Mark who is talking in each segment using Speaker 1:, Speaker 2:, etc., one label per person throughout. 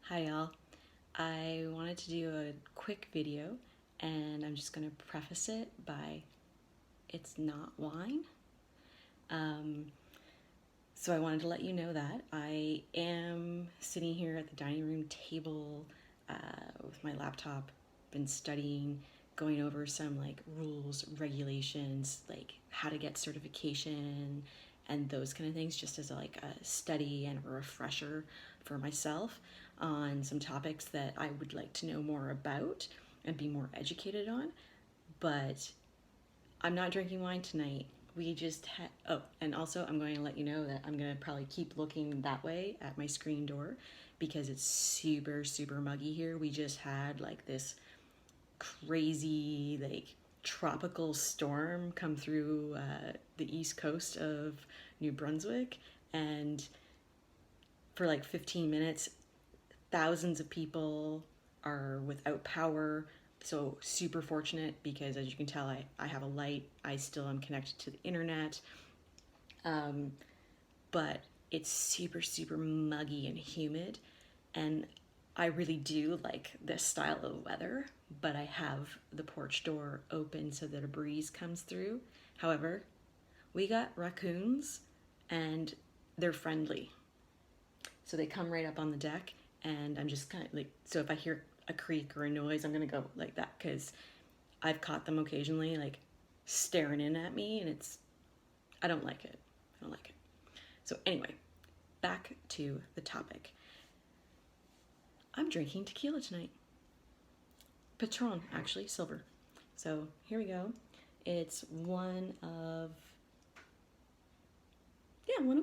Speaker 1: Hi y'all. I wanted to do a quick video and I'm just going to preface it by it's not wine. Um, so I wanted to let you know that I am sitting here at the dining room table with my laptop, been studying, going over some like rules, regulations, like how to get certification and those kind of things, just as a study and a refresher for myself on some topics that I would like to know more about and be more educated on. But I'm not drinking wine tonight. We just had, oh, and also I'm going to let you know that I'm going to probably keep looking that way at my screen door because it's super, super muggy here. We just had like this crazy, like, tropical storm come through the east coast of New Brunswick, and for like 15 minutes, thousands of people are without power. So super fortunate because, as you can tell, I have a light. I still am connected to the internet. But it's super, super muggy and humid. And I really do like this style of weather, but I have the porch door open so that a breeze comes through. However, we got raccoons and they're friendly. So they come right up on the deck, and I'm just kind of like, so if I hear a creak or a noise, I'm gonna go like that because I've caught them occasionally like staring in at me, and I don't like it. I don't like it. So anyway, back to the topic. I'm drinking tequila tonight. Patron, actually, silver. So here we go. It's one of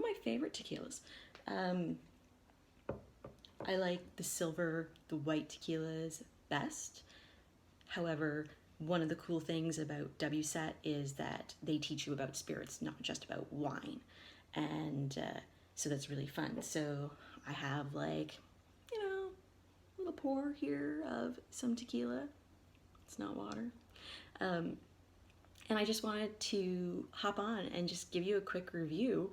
Speaker 1: my favorite tequilas. Um, I like the silver, the white tequilas best. However, one of the cool things about WSET is that they teach you about spirits, not just about wine. And so that's really fun. So I have a little pour here of some tequila. It's not water. Um, and I just wanted to hop on and just give you a quick review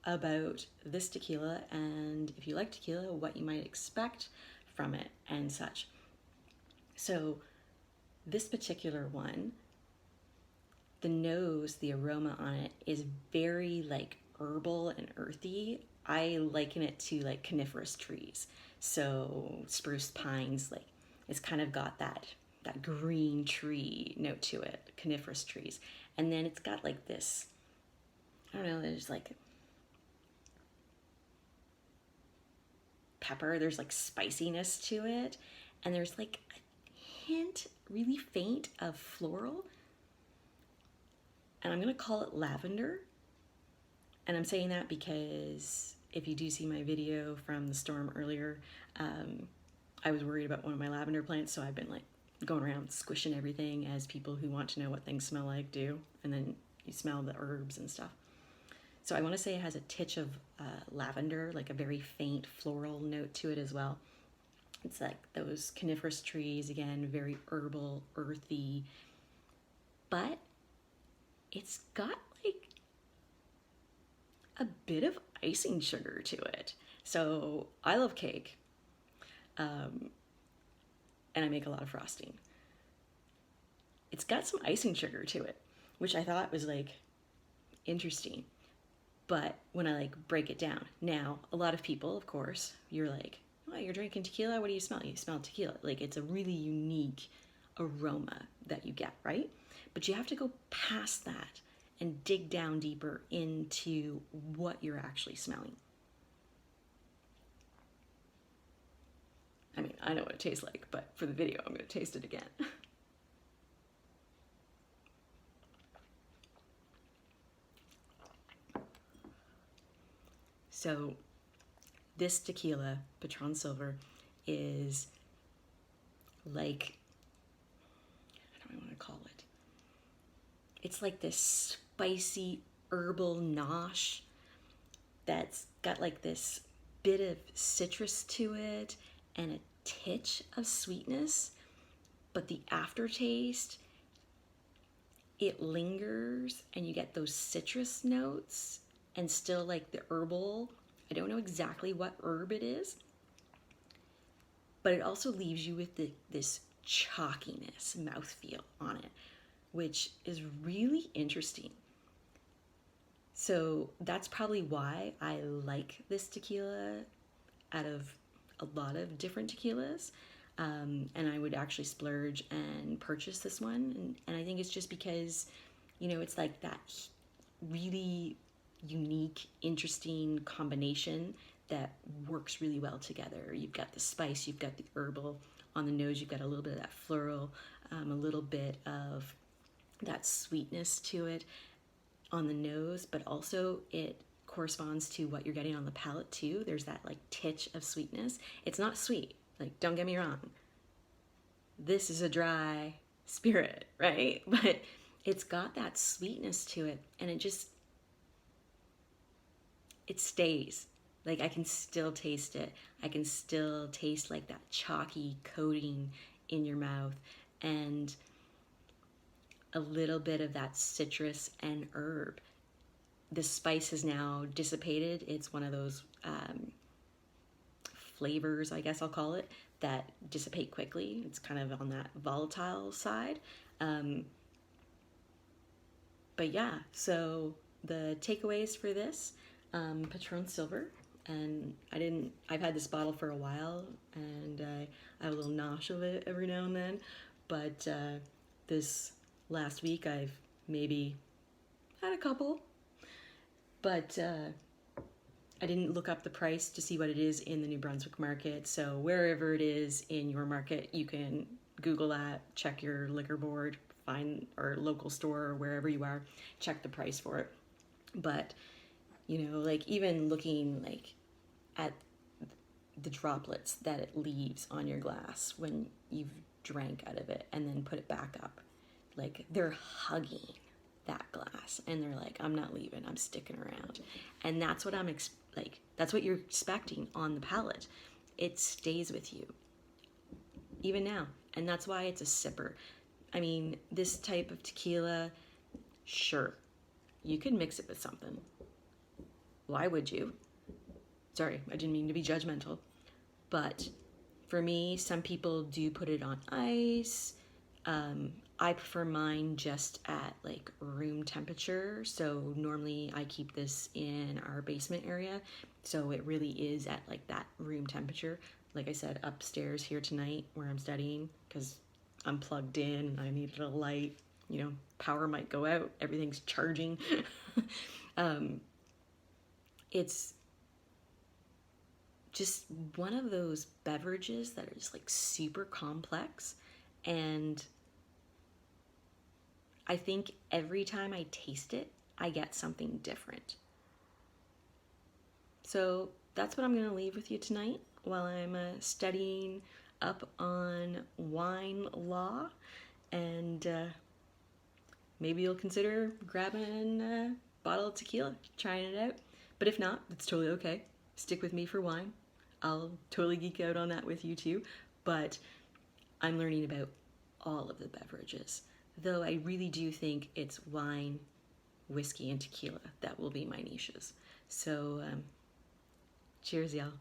Speaker 1: about this tequila, and if you like tequila, what you might expect from it and such. So this particular one, the nose, the aroma on it is very like herbal and earthy. I liken it to like coniferous trees. So spruce, pines, like it's kind of got that green tree note to it, coniferous trees. And then it's got like this, I don't know, there's like pepper, there's like spiciness to it, and there's like a hint, really faint, of floral. And I'm gonna call it lavender. And I'm saying that because if you do see my video from the storm earlier, I was worried about one of my lavender plants, so I've been like going around squishing everything as people who want to know what things smell like do, and then you smell the herbs and stuff. So I want to say it has a titch of lavender, like a very faint floral note to it as well. It's like those coniferous trees, again, very herbal, earthy, but it's got like a bit of icing sugar to it. So I love cake, and I make a lot of frosting. It's got some icing sugar to it, which I thought was like interesting. But when I like break it down, now a lot of people, of course, you're like, oh, you're drinking tequila. What do you smell? You smell tequila. Like it's a really unique aroma that you get, right? But you have to go past that and dig down deeper into what you're actually smelling. I mean, I know what it tastes like, but for the video, I'm going to taste it again. So this tequila, Patron Silver, is like, how do I want to call it? It's like this spicy herbal nosh that's got like this bit of citrus to it and a titch of sweetness, but the aftertaste, it lingers and you get those citrus notes and still like the herbal. I don't know exactly what herb it is, but it also leaves you with this chalkiness mouthfeel on it, which is really interesting. So that's probably why I like this tequila out of a lot of different tequilas. And I would actually splurge and purchase this one. And I think it's just because, it's like that really unique, interesting combination that works really well together. You've got the spice, you've got the herbal on the nose, you've got a little bit of that floral, a little bit of that sweetness to it on the nose, but also it corresponds to what you're getting on the palate too. There's that like titch of sweetness. It's not sweet, like don't get me wrong. This is a dry spirit, right? But it's got that sweetness to it, and it stays. Like I can still taste it. I can still taste like that chalky coating in your mouth, and a little bit of that citrus and herb. The spice has now dissipated. It's one of those flavors, I guess I'll call it, that dissipate quickly. It's kind of on that volatile side. But yeah, so the takeaways for this, Patron Silver, and I've had this bottle for a while, and I have a little nosh of it every now and then, but this last week I've maybe had a couple, but I didn't look up the price to see what it is in the New Brunswick market. So wherever it is in your market, you can Google that, check your liquor board, find or local store or wherever you are, check the price for it. But like even looking like at the droplets that it leaves on your glass when you've drank out of it and then put it back up, like they're hugging that glass and they're like, I'm not leaving, I'm sticking around. And that's what that's what you're expecting on the palate. It stays with you even now, and that's why it's a sipper. I mean, this type of tequila, sure, you can mix it with something. Why would you? Sorry, I didn't mean to be judgmental, but for me, some people do put it on ice. I prefer mine just at like room temperature. So normally I keep this in our basement area. So it really is at like that room temperature. Like I said, upstairs here tonight where I'm studying, because I'm plugged in and I needed a light, power might go out, everything's charging. It's just one of those beverages that are just like super complex, and I think every time I taste it, I get something different. So that's what I'm going to leave with you tonight while I'm studying up on wine law, and maybe you'll consider grabbing a bottle of tequila, trying it out. But if not, that's totally okay. Stick with me for wine. I'll totally geek out on that with you too. But I'm learning about all of the beverages, though I really do think it's wine, whiskey, and tequila that will be my niches. So cheers, y'all.